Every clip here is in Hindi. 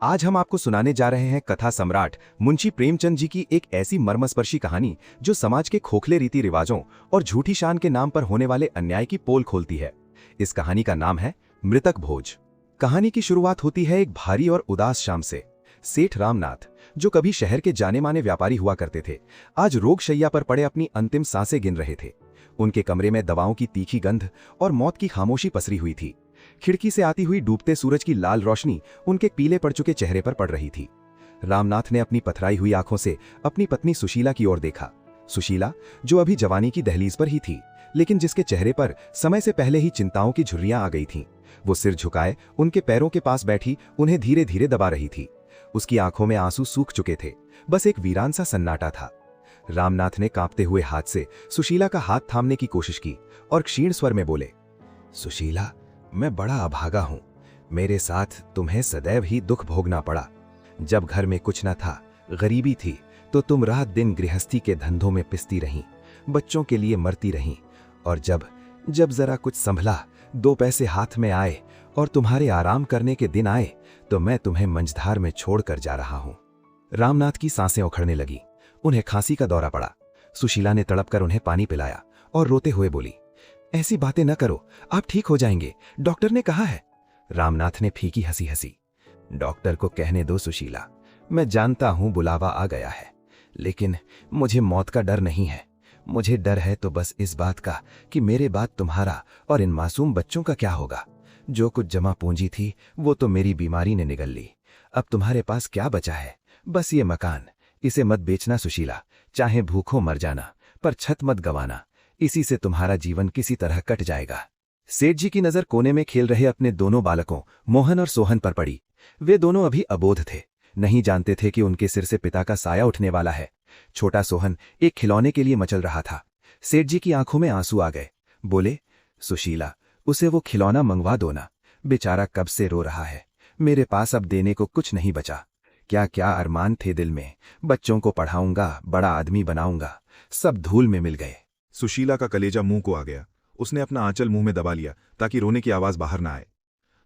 आज हम आपको सुनाने जा रहे हैं कथा सम्राट मुंशी प्रेमचंद जी की एक ऐसी मर्मस्पर्शी कहानी जो समाज के खोखले रीति रिवाजों और झूठी शान के नाम पर होने वाले अन्याय की पोल खोलती है। इस कहानी का नाम है मृतक भोज। कहानी की शुरुआत होती है एक भारी और उदास शाम से। सेठ रामनाथ, जो कभी शहर के जाने माने व्यापारी हुआ करते थे, आज रोगशैया पर पड़े अपनी अंतिम सांसें गिन रहे थे। उनके कमरे में दवाओं की तीखी गंध और मौत की खामोशी पसरी हुई थी। खिड़की से आती हुई डूबते सूरज की लाल रोशनी उनके पीले पड़ चुके चेहरे पर पड़ रही थी। रामनाथ ने अपनी पथराई हुई आंखों से अपनी पत्नी सुशीला की ओर देखा। सुशीला, जो अभी जवानी की दहलीज पर ही थी, लेकिन जिसके चेहरे पर समय से पहले ही चिंताओं की झुर्रियां आ गई थीं। वो सिर झुकाए उनके पैरों के पास बैठी उन्हें धीरे धीरे दबा रही थी। उसकी आंखों में आंसू सूख चुके थे, बस एक वीरान सा सन्नाटा था। रामनाथ ने कांपते हुए हाथ से सुशीला का हाथ थामने की कोशिश की और क्षीण स्वर में बोले, सुशीला, मैं बड़ा अभागा हूं। मेरे साथ तुम्हें सदैव ही दुख भोगना पड़ा। जब घर में कुछ न था, गरीबी थी, तो तुम रात दिन गृहस्थी के धंधों में पिसती रहीं, बच्चों के लिए मरती रहीं। और जब जरा कुछ संभला, 2 पैसे हाथ में आए और तुम्हारे आराम करने के दिन आए, तो मैं तुम्हें मंझधार में छोड़कर जा रहा हूं। रामनाथ की सांसें उखड़ने लगी। उन्हें खांसी का दौरा पड़ा। सुशीला ने तड़पकर उन्हें पानी पिलाया और रोते हुए बोली, ऐसी बातें न करो, आप ठीक हो जाएंगे, डॉक्टर ने कहा है। रामनाथ ने फीकी हंसी हंसी। डॉक्टर को कहने दो सुशीला, मैं जानता हूं बुलावा आ गया है, लेकिन मुझे मौत का डर नहीं है। मुझे डर है तो बस इस बात का कि मेरे बाद तुम्हारा और इन मासूम बच्चों का क्या होगा। जो कुछ जमा पूंजी थी वो तो मेरी बीमारी ने निगल ली। अब तुम्हारे पास क्या बचा है? बस ये मकान। इसे मत बेचना सुशीला, चाहे भूखों मर जाना, पर छत मत गंवाना। इसी से तुम्हारा जीवन किसी तरह कट जाएगा। सेठ जी की नजर कोने में खेल रहे अपने दोनों बालकों मोहन और सोहन पर पड़ी। वे दोनों अभी अबोध थे, नहीं जानते थे कि उनके सिर से पिता का साया उठने वाला है। छोटा सोहन एक खिलौने के लिए मचल रहा था। सेठ जी की आंखों में आंसू आ गए। बोले, सुशीला, उसे वो खिलौना मंगवा दो ना। बेचारा कब से रो रहा है। मेरे पास अब देने को कुछ नहीं बचा। क्या क्या अरमान थे दिल में, बच्चों को पढ़ाऊंगा, बड़ा आदमी बनाऊंगा, सब धूल में मिल गए। सुशीला का कलेजा मुंह को आ गया। उसने अपना आंचल मुंह में दबा लिया ताकि रोने की आवाज बाहर ना आए।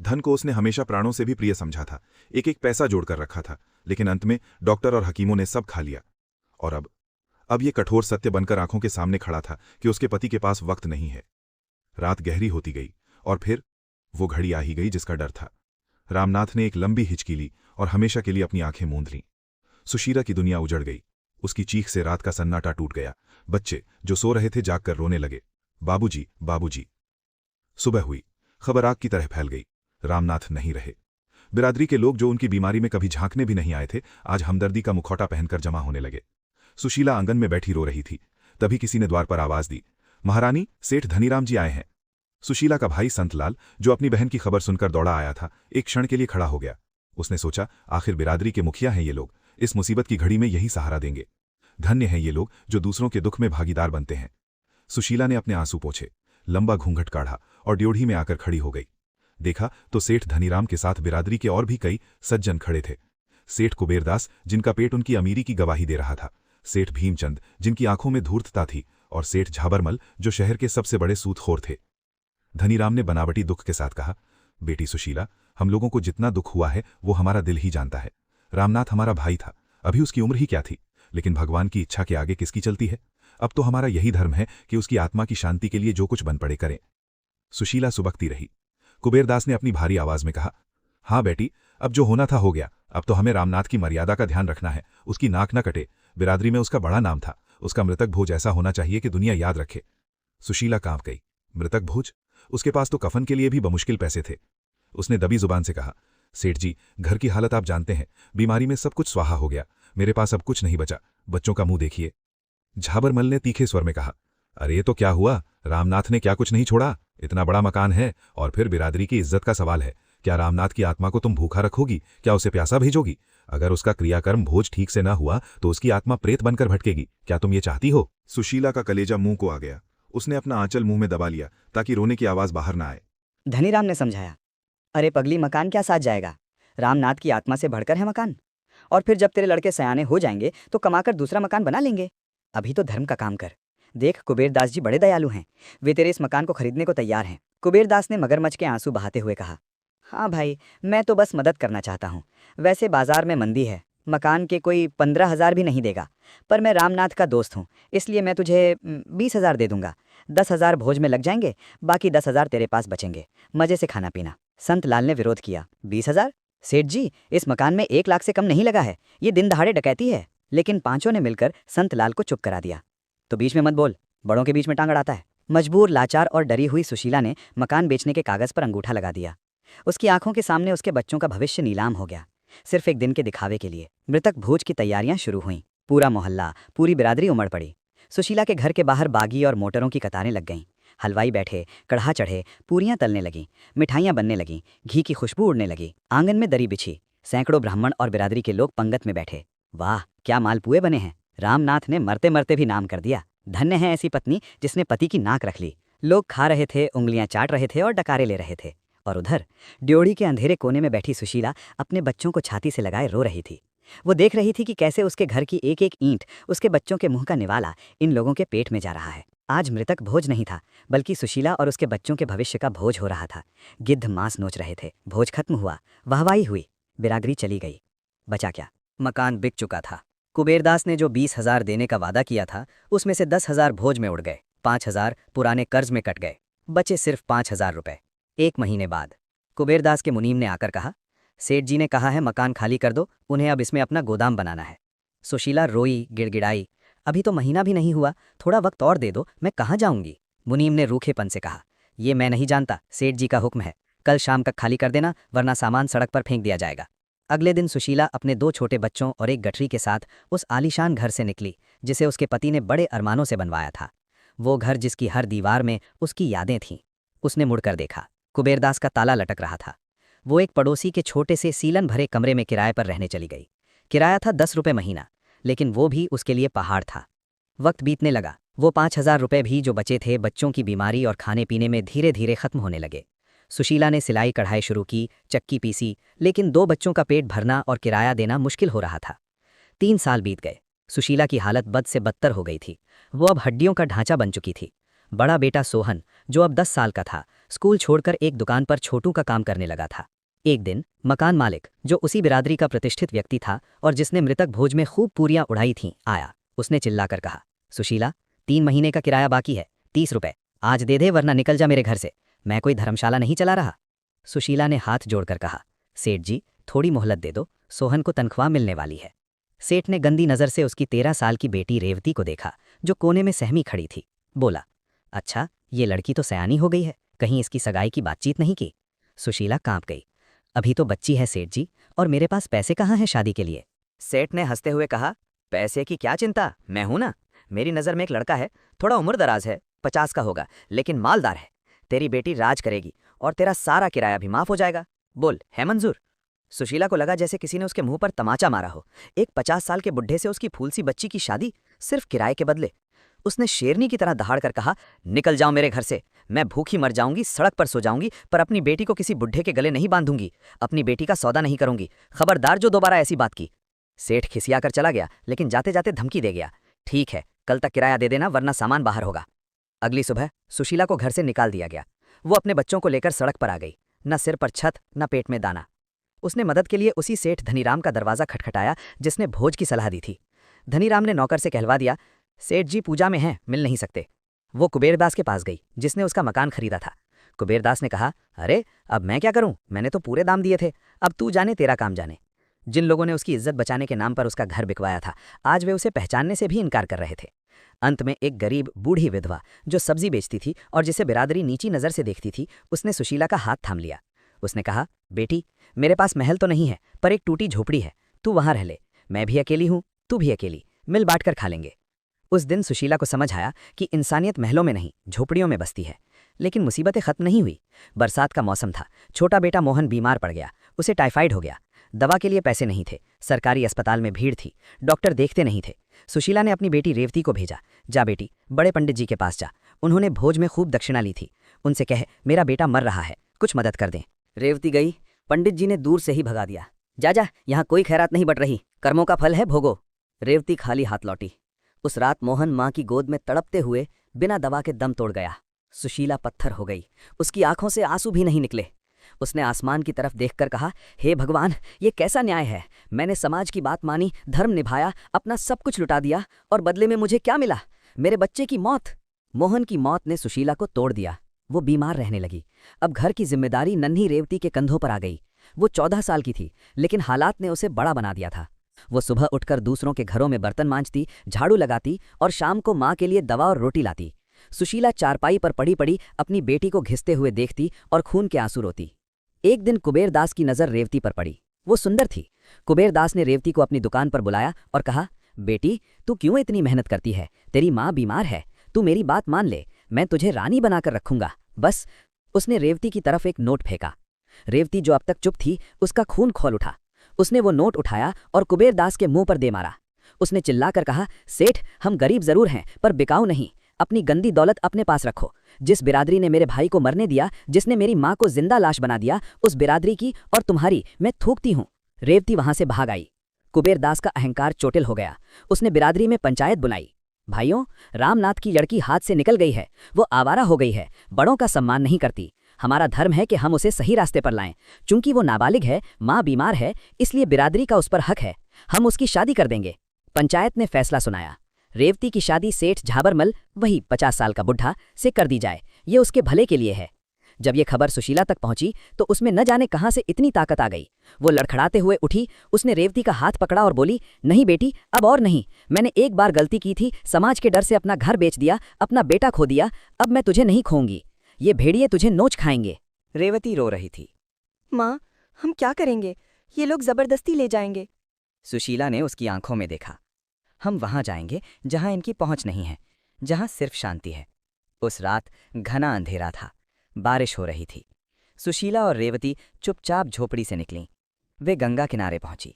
धन को उसने हमेशा प्राणों से भी प्रिय समझा था, एक एक पैसा जोड़कर रखा था, लेकिन अंत में डॉक्टर और हकीमों ने सब खा लिया। और अब ये कठोर सत्य बनकर आंखों के सामने खड़ा था कि उसके पति के पास वक्त नहीं है। रात गहरी होती गई और फिर वो घड़ी आ ही गई जिसका डर था। रामनाथ ने एक लंबी हिचकी ली और हमेशा के लिए अपनी आंखें मूंद लीं। सुशीला की दुनिया उजड़ गई। उसकी चीख से रात का सन्नाटा टूट गया। बच्चे जो सो रहे थे जागकर रोने लगे, बाबूजी, बाबूजी। सुबह हुई, खबर आग की तरह फैल गई। रामनाथ नहीं रहे। बिरादरी के लोग जो उनकी बीमारी में कभी झांकने भी नहीं आए थे, आज हमदर्दी का मुखौटा पहनकर जमा होने लगे। सुशीला आंगन में बैठी रो रही थी। तभी किसी ने द्वार पर आवाज दी, महारानी, सेठ धनीराम जी आए हैं। सुशीला का भाई संतलाल, जो अपनी बहन की खबर सुनकर दौड़ा आया था, एक क्षण के लिए खड़ा हो गया। उसने सोचा, आखिर बिरादरी के मुखिया हैं ये लोग, इस मुसीबत की घड़ी में यही सहारा देंगे। धन्य हैं ये लोग जो दूसरों के दुख में भागीदार बनते हैं। सुशीला ने अपने आंसू पोंछे, लंबा घूंघट काढ़ा और ड्योढ़ी में आकर खड़ी हो गई। देखा तो सेठ धनीराम के साथ बिरादरी के और भी कई सज्जन खड़े थे। सेठ कुबेरदास, जिनका पेट उनकी अमीरी की गवाही दे रहा था, सेठ भीमचंद, जिनकी आंखों में धूर्तता थी, और सेठ झाबरमल, जो शहर के सबसे बड़े सूदखोर थे। धनीराम ने बनावटी दुख के साथ कहा, बेटी सुशीला, हम लोगों को जितना दुख हुआ है वो हमारा दिल ही जानता है। रामनाथ हमारा भाई था, अभी उसकी उम्र ही क्या थी, लेकिन भगवान की इच्छा के आगे किसकी चलती है। अब तो हमारा यही धर्म है कि उसकी आत्मा की शांति के लिए जो कुछ बन पड़े करें। सुशीला सुबकती रही। कुबेरदास ने अपनी भारी आवाज में कहा, हाँ बेटी, अब जो होना था हो गया। अब तो हमें रामनाथ की मर्यादा का ध्यान रखना है, उसकी नाक न कटे। बिरादरी में उसका बड़ा नाम था, उसका मृतक भोज ऐसा होना चाहिए कि दुनिया याद रखे। सुशीला कांप गई। मृतक भोज? उसके पास तो कफन के लिए भी बमुश्किल पैसे थे। उसने दबी जुबान से कहा, सेठ जी, घर की हालत आप जानते हैं, बीमारी में सब कुछ स्वाहा हो गया, मेरे पास अब कुछ नहीं बचा। बच्चों का मुंह देखिए। झाबरमल ने तीखे स्वर में कहा, अरे तो क्या हुआ, रामनाथ ने क्या कुछ नहीं छोड़ा? इतना बड़ा मकान है और फिर बिरादरी की इज्जत का सवाल है। क्या रामनाथ की आत्मा को तुम भूखा रखोगी? क्या उसे प्यासा भेजोगी? अगर उसका क्रियाकर्म भोज ठीक से न हुआ तो उसकी आत्मा प्रेत बनकर भटकेगी। क्या तुम ये चाहती हो? सुशीला का कलेजा मुंह को आ गया। उसने अपना आंचल मुंह में दबा लिया ताकि रोने की आवाज बाहर ना आए। धनीराम ने समझाया, अरे पगली, मकान क्या साथ जाएगा? रामनाथ की आत्मा से बढ़कर है मकान। और फिर जब तेरे लड़के सयाने हो जाएंगे तो कमाकर दूसरा मकान बना लेंगे। अभी तो धर्म का काम कर। देख, कुबेरदास जी बड़े दयालु हैं, वे तेरे इस मकान को खरीदने को तैयार हैं। कुबेरदास ने मगरमच्छ के आंसू बहाते हुए कहा, हाँ भाई, मैं तो बस मदद करना चाहता हूँ। वैसे बाजार में मंदी है, मकान के कोई 15,000 भी नहीं देगा। पर मैं रामनाथ का दोस्त हूँ, इसलिए मैं तुझे 20,000 दे दूंगा। 10,000 भोज में लग जाएंगे, बाकी 10,000 तेरे पास बचेंगे। मजे से खाना पीना। संत लाल ने विरोध किया। 20,000? सेठ जी, इस मकान में 1 लाख से कम नहीं लगा है। ये दिन दहाड़े डकैती है। लेकिन पांचों ने मिलकर संत लाल को चुप करा दिया। तो बीच में मत बोल, बड़ों के बीच में टांग अड़ाता है। मजबूर, लाचार और डरी हुई सुशीला ने मकान बेचने के कागज पर अंगूठा लगा दिया। उसकी आंखों के सामने उसके बच्चों का भविष्य नीलाम हो गया, सिर्फ एक दिन के दिखावे के लिए। मृतक भोज की तैयारियां शुरू हुईं। पूरा मोहल्ला, पूरी बिरादरी उमड़ पड़ी। सुशीला के घर के बाहर बागी और मोटरों की कतारें लग गईं। हलवाई बैठे, कढ़ा चढ़े, पूरियां तलने लगीं, मिठाइयां बनने लगीं, घी की खुशबू उड़ने लगी। आंगन में दरी बिछी, सैकड़ों ब्राह्मण और बिरादरी के लोग पंगत में बैठे। वाह, क्या मालपुए बने हैं! रामनाथ ने मरते मरते भी नाम कर दिया। धन्य है ऐसी पत्नी जिसने पति की नाक रख ली। लोग खा रहे थे, उंगलियां चाट रहे थे और डकारे ले रहे थे। और उधर ड्योढ़ी के अंधेरे कोने में बैठी सुशीला अपने बच्चों को छाती से लगाए रो रही थी। वो देख रही थी कि कैसे उसके घर की एक एक ईंट, उसके बच्चों के मुंह का निवाला इन लोगों के पेट में जा रहा है। आज मृतक भोज नहीं था, बल्कि सुशीला और उसके बच्चों के भविष्य का भोज हो रहा था। गिद्ध मांस नोच रहे थे। भोज खत्म हुआ, वाहवाही हुई, बिरादरी चली गई। बचा क्या? मकान बिक चुका था। कुबेरदास ने जो 20,000 देने का वादा किया था, उसमें से 10,000 भोज में उड़ गए, 5,000 पुराने कर्ज में कट गए। बचे सिर्फ 5,000 रुपए। 1 महीने बाद कुबेरदास के मुनीम ने आकर कहा, सेठ जी ने कहा है मकान खाली कर दो, उन्हें अब इसमें अपना गोदाम बनाना है। सुशीला रोई, गिड़गिड़ाई। अभी तो महीना भी नहीं हुआ, थोड़ा वक्त और दे दो, मैं कहाँ जाऊंगी? मुनीम ने रूखेपन से कहा, ये मैं नहीं जानता, सेठ जी का हुक्म है। कल शाम तक खाली कर देना, वरना सामान सड़क पर फेंक दिया जाएगा। अगले दिन सुशीला अपने 2 छोटे बच्चों और एक गठरी के साथ उस आलीशान घर से निकली, जिसे उसके पति ने बड़े अरमानों से बनवाया था। वो घर जिसकी हर दीवार में उसकी यादें थीं। उसने मुड़कर देखा, कुबेरदास का ताला लटक रहा था। वो एक पड़ोसी के छोटे से सीलन भरे कमरे में किराए पर रहने चली गई। किराया था 10 रुपये महीना, लेकिन वो भी उसके लिए पहाड़ था। वक्त बीतने लगा। वो 5,000 रुपये भी जो बचे थे, बच्चों की बीमारी और खाने पीने में धीरे धीरे खत्म होने लगे। सुशीला ने सिलाई कढ़ाई शुरू की, चक्की पीसी, लेकिन 2 बच्चों का पेट भरना और किराया देना मुश्किल हो रहा था। 3 साल बीत गए। सुशीला की हालत बद से बदतर हो गई थी। वो अब हड्डियों का ढांचा बन चुकी थी। बड़ा बेटा सोहन, जो अब 10 साल का था, स्कूल छोड़कर एक दुकान पर छोटू का काम करने लगा था। एक दिन मकान मालिक, जो उसी बिरादरी का प्रतिष्ठित व्यक्ति था और जिसने मृतक भोज में खूब पूरियां उड़ाई थीं, आया। उसने चिल्लाकर कहा, सुशीला, 3 महीने का किराया बाकी है, 30 रुपए आज दे दे, वरना निकल जा मेरे घर से। मैं कोई धर्मशाला नहीं चला रहा। सुशीला ने हाथ जोड़कर कहा, सेठ जी, थोड़ी मोहलत दे दो, सोहन को तनख्वाह मिलने वाली है। सेठ ने गंदी नज़र से उसकी 13 साल की बेटी रेवती को देखा, जो कोने में सहमी खड़ी थी। बोला, अच्छा, ये लड़की तो सयानी हो गई है, कहीं इसकी सगाई की बातचीत नहीं की? सुशीला कांप गई। अभी तो बच्ची है सेठ जी, और मेरे पास पैसे कहाँ हैं शादी के लिए? सेठ ने हंसते हुए कहा, पैसे की क्या चिंता, मैं हूं ना। मेरी नज़र में एक लड़का है, थोड़ा उम्र दराज है, 50 का होगा, लेकिन मालदार है। तेरी बेटी राज करेगी और तेरा सारा किराया भी माफ हो जाएगा। बोल, है मंजूर? सुशीला को लगा जैसे किसी ने उसके मुंह पर तमाचा मारा हो। एक 50 साल के बुढ़े से उसकी फूल सी बच्ची की शादी, सिर्फ किराए के बदले। उसने शेरनी की तरह दहाड़ कर कहा, निकल जाओ मेरे घर से। मैं भूखी मर जाऊंगी, सड़क पर सो जाऊंगी, पर अपनी बेटी को किसी बुढ़े के गले नहीं बांधूंगी। अपनी बेटी का सौदा नहीं करूंगी। खबरदार जो दोबारा ऐसी बात की। सेठ खिसिया कर चला गया, लेकिन जाते जाते धमकी दे गया, ठीक है, कल तक किराया दे देना, वरना सामान बाहर होगा। अगली सुबह सुशीला को घर से निकाल दिया गया। वो अपने बच्चों को लेकर सड़क पर आ गई, न सिर पर छत, न पेट में दाना। उसने मदद के लिए उसी सेठ धनीराम का दरवाजा खटखटाया जिसने भोज की सलाह दी थी। धनीराम ने नौकर से कहलवा दिया, सेठ जी पूजा में हैं, मिल नहीं सकते। वो कुबेरदास के पास गई, जिसने उसका मकान खरीदा था। कुबेरदास ने कहा, अरे अब मैं क्या करूं, मैंने तो पूरे दाम दिए थे, अब तू जाने तेरा काम जाने। जिन लोगों ने उसकी इज्जत बचाने के नाम पर उसका घर बिकवाया था, आज वे उसे पहचानने से भी इनकार कर रहे थे। अंत में एक गरीब बूढ़ी विधवा, जो सब्जी बेचती थी और जिसे बिरादरी नीची नज़र से देखती थी, उसने सुशीला का हाथ थाम लिया। उसने कहा, बेटी, मेरे पास महल तो नहीं है, पर एक टूटी झोपड़ी है, तू वहां रह ले। मैं भी अकेली हूं, तू भी अकेली, मिल बांट कर खा लेंगे। उस दिन सुशीला को समझ आया कि इंसानियत महलों में नहीं, झोपड़ियों में बसती है। लेकिन मुसीबतें खत्म नहीं हुई। बरसात का मौसम था। छोटा बेटा मोहन बीमार पड़ गया, उसे टाइफाइड हो गया। दवा के लिए पैसे नहीं थे, सरकारी अस्पताल में भीड़ थी, डॉक्टर देखते नहीं थे। सुशीला ने अपनी बेटी रेवती को भेजा, जा बेटी, बड़े पंडित जी के पास जा, उन्होंने भोज में खूब दक्षिणा ली थी, उनसे कह मेरा बेटा मर रहा है, कुछ मदद कर दें। रेवती गई, पंडित जी ने दूर से ही भगा दिया, जा जा, यहाँ कोई खैरात नहीं बट रही, कर्मों का फल है, भोगो। रेवती खाली हाथ लौटी। उस रात मोहन माँ की गोद में तड़पते हुए बिना दवा के दम तोड़ गया। सुशीला पत्थर हो गई, उसकी आंखों से आंसू भी नहीं निकले। उसने आसमान की तरफ देखकर कहा, हे भगवान, ये कैसा न्याय है। मैंने समाज की बात मानी, धर्म निभाया, अपना सब कुछ लुटा दिया, और बदले में मुझे क्या मिला? मेरे बच्चे की मौत। मोहन की मौत ने सुशीला को तोड़ दिया। वो बीमार रहने लगी। अब घर की जिम्मेदारी नन्ही रेवती के कंधों पर आ गई। वो 14 साल की थी, लेकिन हालात ने उसे बड़ा बना दिया था। वो सुबह उठकर दूसरों के घरों में बर्तन मांजती, झाड़ू लगाती और शाम को माँ के लिए दवा और रोटी लाती। सुशीला चारपाई पर पड़ी पड़ी अपनी बेटी को घिसते हुए देखती और खून के आंसू रोती। एक दिन कुबेरदास की नज़र रेवती पर पड़ी। वो सुंदर थी। कुबेरदास ने रेवती को अपनी दुकान पर बुलाया और कहा, बेटी, तू क्यों इतनी मेहनत करती है? तेरी माँ बीमार है, तू मेरी बात मान ले, मैं तुझे रानी बनाकर रखूंगा। बस। उसने रेवती की तरफ एक नोट फेंका। रेवती, जो अब तक चुप थी, उसका खून खौल उठा। उसने वो नोट उठाया और कुबेरदास के मुंह पर दे मारा। उसने चिल्लाकर कहा, सेठ, हम गरीब जरूर हैं पर बिकाऊ नहीं। अपनी गंदी दौलत अपने पास रखो। जिस बिरादरी ने मेरे भाई को मरने दिया, जिसने मेरी माँ को जिंदा लाश बना दिया, उस बिरादरी की और तुम्हारी मैं थूकती हूँ। रेवती वहां से भाग आई। कुबेरदास का अहंकार चोटिल हो गया। उसने बिरादरी में पंचायत बुलाई। भाइयों, रामनाथ की लड़की हाथ से निकल गई है। वो आवारा हो गई है, बड़ों का सम्मान नहीं करती। हमारा धर्म है कि हम उसे सही रास्ते पर लाएं। चूंकि वो नाबालिग है, माँ बीमार है, इसलिए बिरादरी का उस पर हक है। हम उसकी शादी कर देंगे। पंचायत ने फैसला सुनाया। रेवती की शादी सेठ झाबरमल, वही 50 साल का बुढ़ा, से कर दी जाए। ये उसके भले के लिए है। जब ये खबर सुशीला तक पहुंची तो उसमें न जाने कहां से इतनी ताकत आ गई। वो लड़खड़ाते हुए उठी। उसने रेवती का हाथ पकड़ा और बोली, नहीं बेटी, अब और नहीं। मैंने एक बार गलती की थी, समाज के डर से अपना घर बेच दिया, अपना बेटा खो दिया। अब मैं तुझे नहीं खोऊंगी। ये भेड़िए तुझे नोच खाएंगे। रेवती रो रही थी। माँ, हम क्या करेंगे? ये लोग जबरदस्ती ले जाएंगे। सुशीला ने उसकी आंखों में देखा। हम वहां जाएंगे जहां इनकी पहुंच नहीं है, जहां सिर्फ शांति है। उस रात घना अंधेरा था। बारिश हो रही थी। सुशीला और रेवती चुपचाप झोपड़ी से निकलीं। वे गंगा किनारे पहुंची।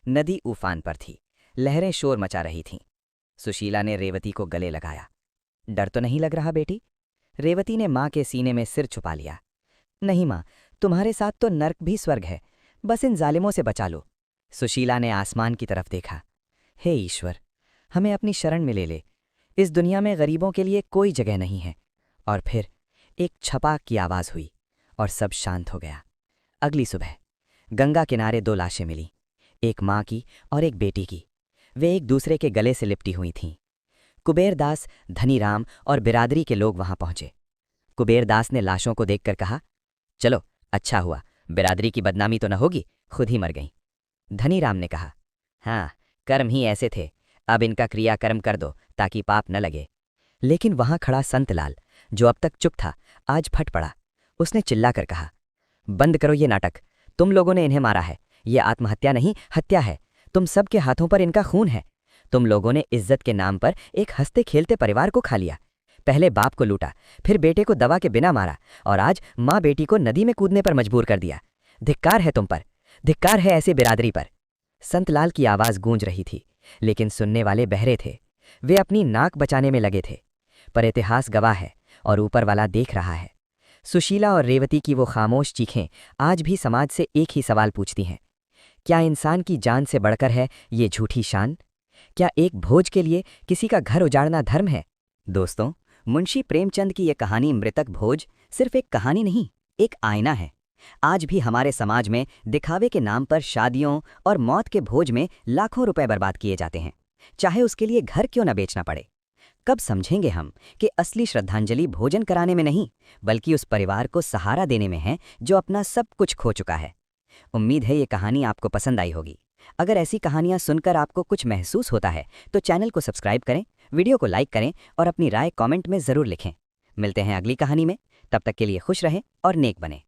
नदी उफान पर थी। लहरें शोर मचा रही थीं। सुशीला ने रेवती को गले लगाया। डर तो नहीं लग रहा बेटी? रेवती ने माँ के सीने में सिर छुपा लिया। नहीं माँ, तुम्हारे साथ तो नर्क भी स्वर्ग है। बस इन जालिमों से बचा लो। सुशीला ने आसमान की तरफ देखा। हे ईश्वर, हमें अपनी शरण में ले ले। इस दुनिया में गरीबों के लिए कोई जगह नहीं है। और फिर एक छपाक की आवाज़ हुई और सब शांत हो गया। अगली सुबह गंगा किनारे 2 लाशें मिलीं, एक माँ की और एक बेटी की। वे एक दूसरे के गले से लिपटी हुई थीं। कुबेरदास, धनीराम और बिरादरी के लोग वहां पहुंचे। कुबेरदास ने लाशों को देखकर कहा, चलो, अच्छा हुआ, बिरादरी की बदनामी तो न होगी, खुद ही मर गईं। धनीराम ने कहा, हाँ, कर्म ही ऐसे थे, अब इनका क्रियाकर्म कर दो ताकि पाप न लगे। लेकिन वहां खड़ा संतलाल, जो अब तक चुप था, आज फट पड़ा। उसने चिल्लाकर कहा, बंद करो ये नाटक। तुम लोगों ने इन्हें मारा है। ये आत्महत्या नहीं, हत्या है। तुम सबके हाथों पर इनका खून है। तुम लोगों ने इज्जत के नाम पर एक हंसते खेलते परिवार को खा लिया। पहले बाप को लूटा, फिर बेटे को दवा के बिना मारा, और आज माँ बेटी को नदी में कूदने पर मजबूर कर दिया। धिक्कार है तुम पर, धिक्कार है ऐसी बिरादरी पर। संतलाल की आवाज़ गूंज रही थी, लेकिन सुनने वाले बहरे थे। वे अपनी नाक बचाने में लगे थे। पर इतिहास गवाह है और ऊपर वाला देख रहा है। सुशीला और रेवती की वो खामोश चीखें आज भी समाज से एक ही सवाल पूछती हैं, क्या इंसान की जान से बढ़कर है ये झूठी शान? क्या एक भोज के लिए किसी का घर उजाड़ना धर्म है? दोस्तों, मुंशी प्रेमचंद की ये कहानी मृतक भोज सिर्फ एक कहानी नहीं, एक आईना है। आज भी हमारे समाज में दिखावे के नाम पर शादियों और मौत के भोज में लाखों रुपए बर्बाद किए जाते हैं, चाहे उसके लिए घर क्यों न बेचना पड़े। कब समझेंगे हम कि असली श्रद्धांजलि भोजन कराने में नहीं, बल्कि उस परिवार को सहारा देने में है जो अपना सब कुछ खो चुका है। उम्मीद है ये कहानी आपको पसंद आई होगी। अगर ऐसी कहानियां सुनकर आपको कुछ महसूस होता है तो चैनल को सब्सक्राइब करें, वीडियो को लाइक करें और अपनी राय कमेंट में ज़रूर लिखें। मिलते हैं अगली कहानी में। तब तक के लिए खुश रहें और नेक बनें।